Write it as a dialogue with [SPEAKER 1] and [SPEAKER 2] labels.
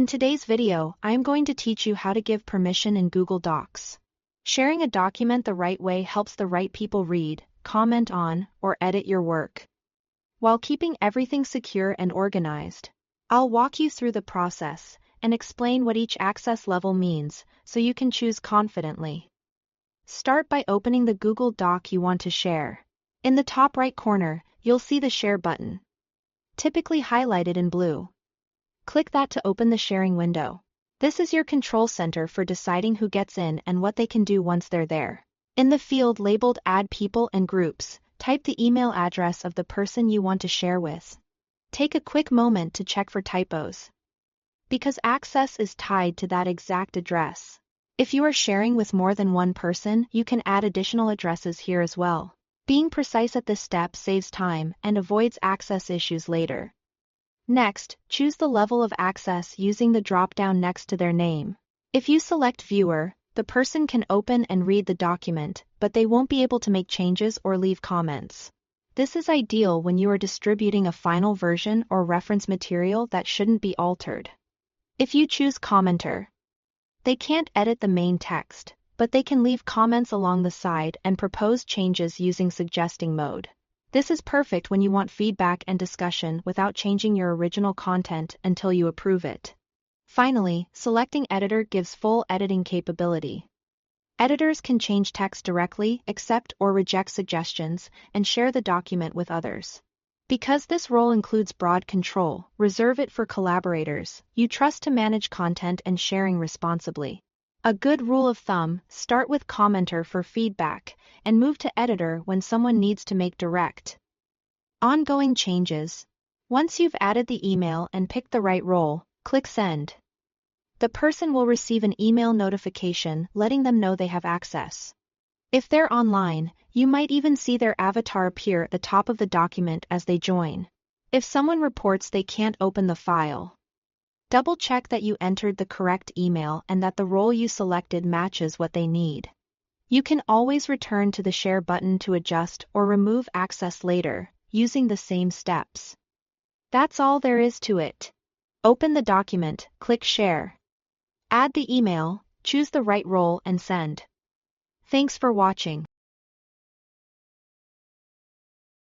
[SPEAKER 1] In today's video, I am going to teach you how to give permission in Google Docs. Sharing a document the right way helps the right people read, comment on, or edit your work, while keeping everything secure and organized. I'll walk you through the process and explain what each access level means so you can choose confidently. Start by opening the Google Doc you want to share. In the top right corner, you'll see the Share button, typically highlighted in blue. Click that to open the sharing window. This is your control center for deciding who gets in and what they can do once they're there. In the field labeled Add People and Groups, type the email address of the person you want to share with. Take a quick moment to check for typos, because access is tied to that exact address. If you are sharing with more than one person, you can add additional addresses here as well. Being precise at this step saves time and avoids access issues later. Next, choose the level of access using the drop-down next to their name. If you select Viewer, the person can open and read the document, but they won't be able to make changes or leave comments. This is ideal when you are distributing a final version or reference material that shouldn't be altered. If you choose Commenter, they can't edit the main text, but they can leave comments along the side and propose changes using suggesting mode. This is perfect when you want feedback and discussion without changing your original content until you approve it. Finally, selecting Editor gives full editing capability. Editors can change text directly, accept or reject suggestions, and share the document with others. Because this role includes broad control, reserve it for collaborators you trust to manage content and sharing responsibly. A good rule of thumb: start with Commenter for feedback, and move to Editor when someone needs to make direct, ongoing changes. Once you've added the email and picked the right role, click Send. The person will receive an email notification letting them know they have access. If they're online, you might even see their avatar appear at the top of the document as they join. If someone reports they can't open the file, double-check that you entered the correct email and that the role you selected matches what they need. You can always return to the Share button to adjust or remove access later, using the same steps. That's all there is to it. Open the document, click Share. Add the email, choose the right role and send. Thanks for watching.